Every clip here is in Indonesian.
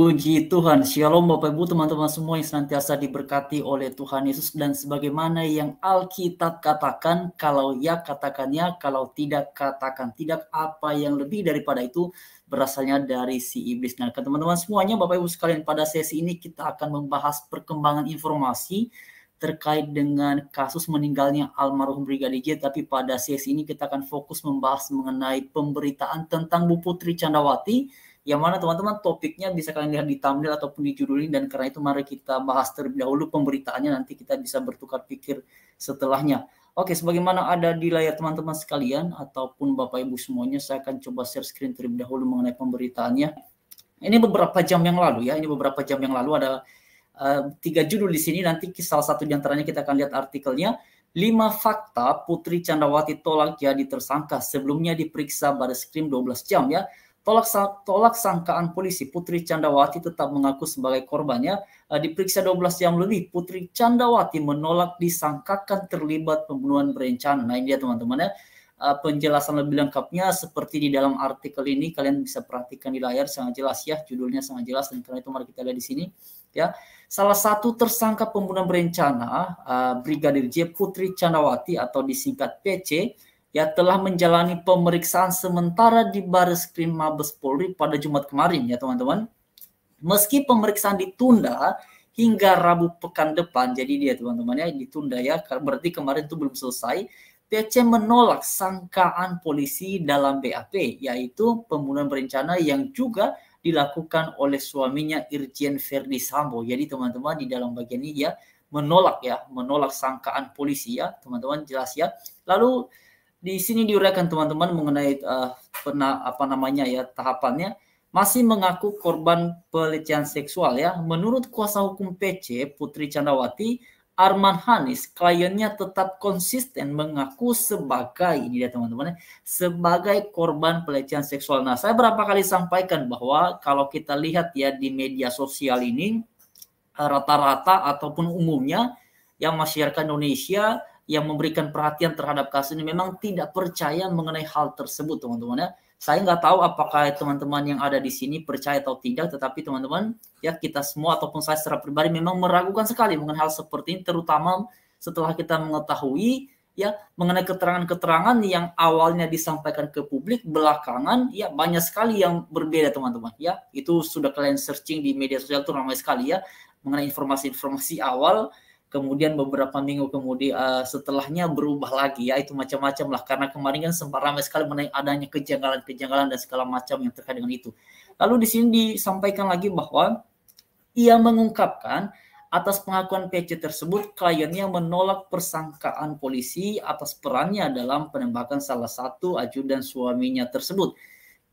Puji Tuhan, Shalom Bapak Ibu teman-teman semua yang senantiasa diberkati oleh Tuhan Yesus. Dan sebagaimana yang Alkitab katakan, kalau ya katakannya, kalau tidak katakan tidak, apa yang lebih daripada itu berasalnya dari si iblis. Nah teman-teman semuanya, Bapak Ibu sekalian, pada sesi ini kita akan membahas perkembangan informasi terkait dengan kasus meninggalnya almarhum Brigadir J. Tapi pada sesi ini kita akan fokus membahas mengenai pemberitaan tentang Bu Putri Candrawati, yang mana teman-teman topiknya bisa kalian lihat di thumbnail ataupun di judulin. Dan karena itu mari kita bahas terlebih dahulu pemberitaannya, nanti kita bisa bertukar pikir setelahnya. Oke, sebagaimana ada di layar teman-teman sekalian ataupun Bapak Ibu semuanya, saya akan coba share screen terlebih dahulu mengenai pemberitaannya. Ini beberapa jam yang lalu ya, ada 3 judul di sini. Nanti salah satu di antaranya kita akan lihat artikelnya. 5 fakta Putri Candrawati tolak jadi tersangka, sebelumnya diperiksa Bareskrim 12 jam ya. Tolak sangkaan polisi, Putri Candrawati tetap mengaku sebagai korbannya. Diperiksa 12 jam lebih, Putri Candrawati menolak disangkakan terlibat pembunuhan berencana. Nah ini dia teman-teman ya, penjelasan lebih lengkapnya seperti di dalam artikel ini. Kalian bisa perhatikan di layar, sangat jelas ya, judulnya sangat jelas. Dan karena itu mari kita lihat di sini ya. Salah satu tersangka pembunuhan berencana Brigadir J, Putri Candrawati atau disingkat PC, ya telah menjalani pemeriksaan sementara di Bareskrim Mabes Polri pada Jumat kemarin ya teman-teman. Meski pemeriksaan ditunda hingga Rabu pekan depan, jadi dia teman-teman ya ditunda ya, berarti kemarin itu belum selesai. PC menolak sangkaan polisi dalam BAP, yaitu pembunuhan berencana yang juga dilakukan oleh suaminya Irjen Verdi Sambo. Jadi teman-teman di dalam bagian ini ya menolak sangkaan polisi ya teman-teman, jelas ya. Lalu di sini diuraikan teman-teman mengenai tahapannya. Masih mengaku korban pelecehan seksual ya. Menurut kuasa hukum PC Putri Candrawati, Arman Hanis, kliennya tetap konsisten mengaku sebagai sebagai korban pelecehan seksual. Nah, saya berapa kali sampaikan bahwa kalau kita lihat ya di media sosial ini, rata-rata ataupun umumnya yang masyarakat Indonesia yang memberikan perhatian terhadap kasus ini memang tidak percaya mengenai hal tersebut teman-teman ya. Saya nggak tahu apakah teman-teman yang ada di sini percaya atau tidak, tetapi teman-teman ya kita semua ataupun saya secara pribadi memang meragukan sekali mengenai hal seperti ini, terutama setelah kita mengetahui ya mengenai keterangan-keterangan yang awalnya disampaikan ke publik, belakangan ya banyak sekali yang berbeda teman-teman ya. Itu sudah kalian searching di media sosial itu ramai sekali ya mengenai informasi-informasi awal, kemudian beberapa minggu kemudian setelahnya berubah lagi ya, itu macam-macam lah, karena kemarin kan sempat ramai sekali mengenai adanya kejanggalan-kejanggalan dan segala macam yang terkait dengan itu. Lalu di sini disampaikan lagi bahwa ia mengungkapkan atas pengakuan PC tersebut, kliennya menolak persangkaan polisi atas perannya dalam penembakan salah satu ajudan suaminya tersebut.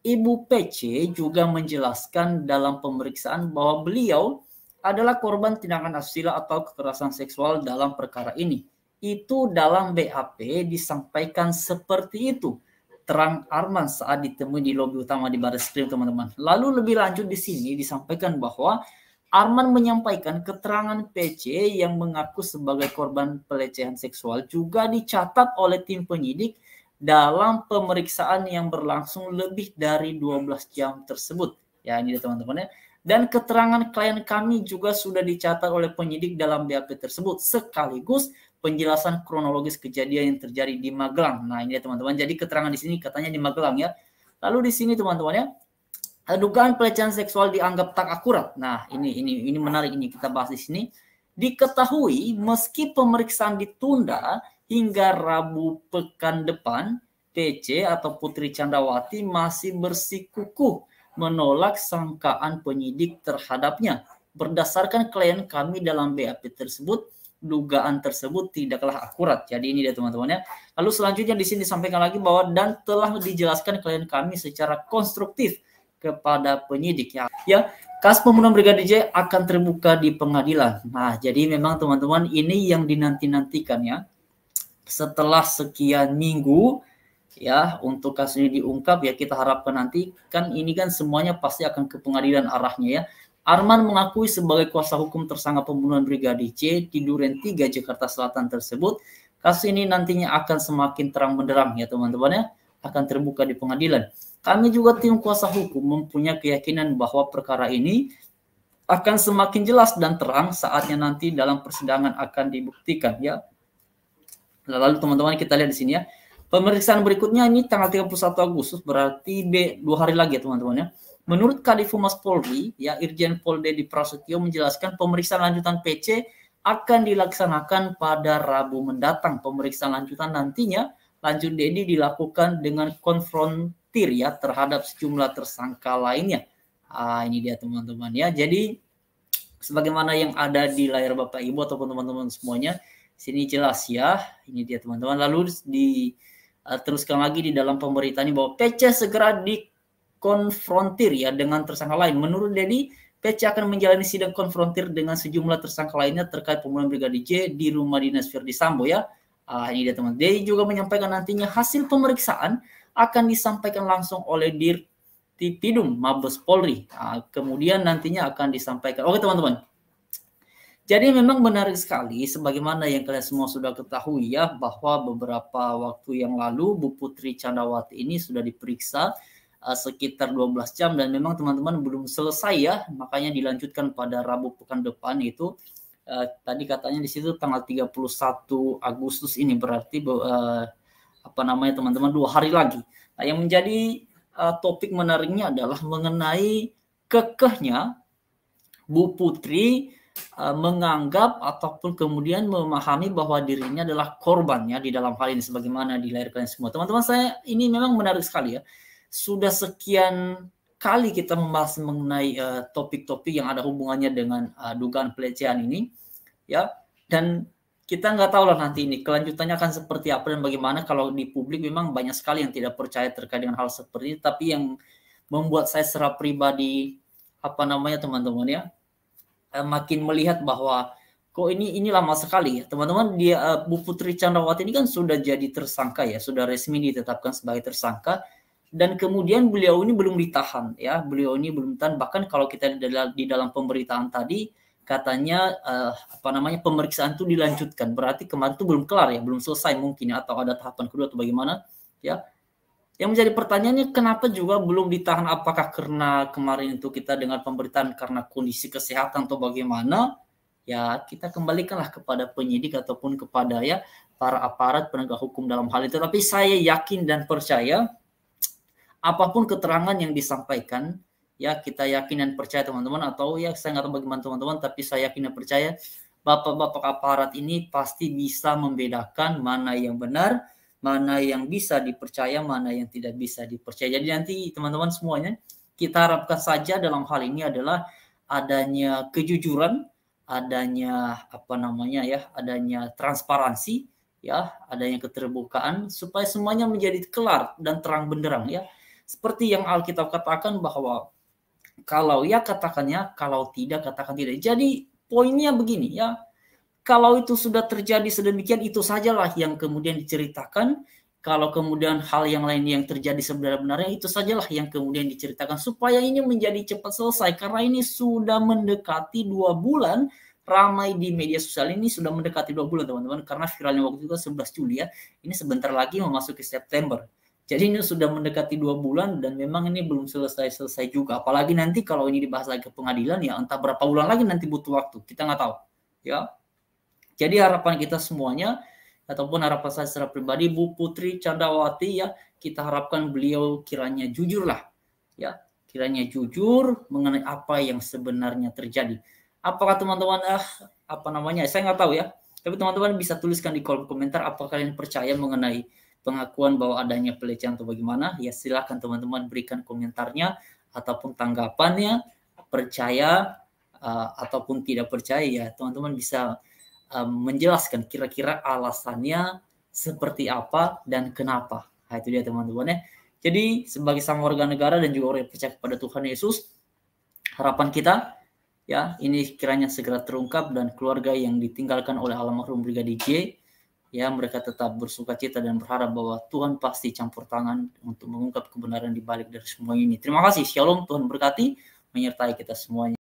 Ibu PC juga menjelaskan dalam pemeriksaan bahwa beliau adalah korban tindakan asusila atau kekerasan seksual dalam perkara ini. Itu dalam BAP disampaikan seperti itu, terang Arman saat ditemui di lobi utama di Bareskrim teman-teman. Lalu lebih lanjut di sini disampaikan bahwa Arman menyampaikan keterangan PC yang mengaku sebagai korban pelecehan seksual juga dicatat oleh tim penyidik dalam pemeriksaan yang berlangsung lebih dari 12 jam tersebut. Ya ini teman-teman ya. Dan keterangan klien kami juga sudah dicatat oleh penyidik dalam BAP tersebut, sekaligus penjelasan kronologis kejadian yang terjadi di Magelang. Nah ini ya teman-teman, jadi keterangan di sini katanya di Magelang ya. Lalu di sini teman-teman ya, dugaan pelecehan seksual dianggap tak akurat. Nah ini menarik, ini kita bahas di sini. Diketahui meski pemeriksaan ditunda hingga Rabu pekan depan, PC atau Putri Candrawati masih bersikukuh menolak sangkaan penyidik terhadapnya. Berdasarkan klien kami dalam BAP tersebut, dugaan tersebut tidaklah akurat. Jadi ini dia teman-teman ya. Lalu selanjutnya di sini disampaikan lagi bahwa dan telah dijelaskan klien kami secara konstruktif kepada penyidik ya. Kasus pembunuhan Brigadir J akan terbuka di pengadilan. Nah, jadi memang teman-teman ini yang dinanti-nantikan ya. Setelah sekian minggu ya untuk kasus ini diungkap ya, kita harapkan nanti kan ini kan semuanya pasti akan ke pengadilan arahnya ya. Arman mengakui sebagai kuasa hukum tersangka pembunuhan Brigadir J di Duren 3 Jakarta Selatan tersebut. Kasus ini nantinya akan semakin terang benderang ya teman-teman ya, akan terbuka di pengadilan. Kami juga tim kuasa hukum mempunyai keyakinan bahwa perkara ini akan semakin jelas dan terang saatnya nanti dalam persidangan akan dibuktikan ya. Lalu teman-teman kita lihat di sini ya. Pemeriksaan berikutnya ini tanggal 31 Agustus berarti 2 hari lagi ya teman-teman ya. Menurut Kadif Humas Polri ya Irjen Pol Dedi Prasetyo menjelaskan pemeriksaan lanjutan PC akan dilaksanakan pada Rabu mendatang. Pemeriksaan lanjutan nantinya lanjut Dedi dilakukan dengan konfrontir ya terhadap sejumlah tersangka lainnya. Ini dia teman-teman ya. Jadi sebagaimana yang ada di layar Bapak Ibu ataupun teman-teman semuanya, sini jelas ya. Ini dia teman-teman. Lalu teruskan lagi di dalam pemberitaan ini bahwa PC segera dikonfrontir ya dengan tersangka lain. Menurut Dedi, PC akan menjalani sidang konfrontir dengan sejumlah tersangka lainnya terkait pembunuhan Brigadir J di rumah dinas Verdi Sambo ya. Ini dia teman. Dedi juga menyampaikan nantinya hasil pemeriksaan akan disampaikan langsung oleh Dirtipidum Mabes Polri. Kemudian nantinya akan disampaikan. Oke teman-teman. Jadi memang menarik sekali sebagaimana yang kalian semua sudah ketahui ya bahwa beberapa waktu yang lalu Bu Putri Candrawati ini sudah diperiksa sekitar 12 jam dan memang teman-teman belum selesai ya, makanya dilanjutkan pada Rabu pekan depan itu tadi katanya di situ tanggal 31 Agustus ini berarti teman-teman 2 hari lagi. Nah, yang menjadi topik menariknya adalah mengenai kekehnya Bu Putri menganggap ataupun kemudian memahami bahwa dirinya adalah korbannya di dalam hal ini sebagaimana dilahirkan semua. Teman-teman saya ini memang menarik sekali ya. Sudah sekian kali kita membahas mengenai topik-topik yang ada hubungannya dengan dugaan pelecehan ini ya, dan kita nggak tahu lah nanti ini kelanjutannya akan seperti apa dan bagaimana. Kalau di publik memang banyak sekali yang tidak percaya terkait dengan hal seperti ini, tapi yang membuat saya secara pribadi teman-teman ya makin melihat bahwa kok ini lama sekali ya teman-teman. Dia Bu Putri Candrawati ini kan sudah jadi tersangka ya, sudah resmi ditetapkan sebagai tersangka dan kemudian beliau ini belum ditahan ya, beliau ini belum ditahan. Bahkan kalau kita di dalam pemberitaan tadi katanya pemeriksaan itu dilanjutkan, berarti kemarin itu belum kelar ya, belum selesai mungkin ya, atau ada tahapan kedua atau bagaimana ya. Yang menjadi pertanyaannya kenapa juga belum ditahan, apakah karena kemarin itu kita dengar pemberitaan karena kondisi kesehatan atau bagaimana ya, kita kembalikanlah kepada penyidik ataupun kepada ya para aparat penegak hukum dalam hal itu. Tapi saya yakin dan percaya apapun keterangan yang disampaikan ya, kita yakin dan percaya teman-teman, atau ya saya nggak tahu bagaimana teman-teman, tapi saya yakin dan percaya bapak-bapak aparat ini pasti bisa membedakan mana yang benar, mana yang bisa dipercaya, mana yang tidak bisa dipercaya. Jadi nanti teman-teman semuanya kita harapkan saja dalam hal ini adalah adanya kejujuran, adanya adanya transparansi ya, adanya keterbukaan supaya semuanya menjadi kelar dan terang benderang ya. Seperti yang Alkitab katakan bahwa kalau ya katakannya, kalau tidak katakan tidak. Jadi poinnya begini ya. Kalau itu sudah terjadi sedemikian, itu sajalah yang kemudian diceritakan. Kalau kemudian hal yang lain yang terjadi sebenarnya, itu sajalah yang kemudian diceritakan. Supaya ini menjadi cepat selesai. Karena ini sudah mendekati 2 bulan. Ramai di media sosial ini sudah mendekati 2 bulan teman-teman. Karena viralnya waktu itu 11 Juli ya. Ini sebentar lagi memasuki September. Jadi ini sudah mendekati 2 bulan dan memang ini belum selesai-selesai juga. Apalagi nanti kalau ini dibahas lagi ke pengadilan ya entah berapa bulan lagi nanti butuh waktu. Kita nggak tahu. Ya. Jadi harapan kita semuanya ataupun harapan saya secara pribadi Bu Putri Candrawati ya, kita harapkan beliau kiranya jujur lah ya, kiranya jujur mengenai apa yang sebenarnya terjadi. Apakah teman-teman saya nggak tahu ya, tapi teman-teman bisa tuliskan di kolom komentar apakah kalian percaya mengenai pengakuan bahwa adanya pelecehan atau bagaimana. Ya silakan teman-teman berikan komentarnya ataupun tanggapannya, percaya ataupun tidak percaya ya, teman-teman bisa menjelaskan kira-kira alasannya seperti apa dan kenapa. Nah, itu dia teman-teman ya. Jadi sebagai sang warga negara dan juga orang yang percaya kepada Tuhan Yesus, harapan kita ya ini kiranya segera terungkap dan keluarga yang ditinggalkan oleh almarhum Brigadir J ya, mereka tetap bersukacita dan berharap bahwa Tuhan pasti campur tangan untuk mengungkap kebenaran di balik dari semua ini. Terima kasih. Shalom, Tuhan berkati, menyertai kita semuanya.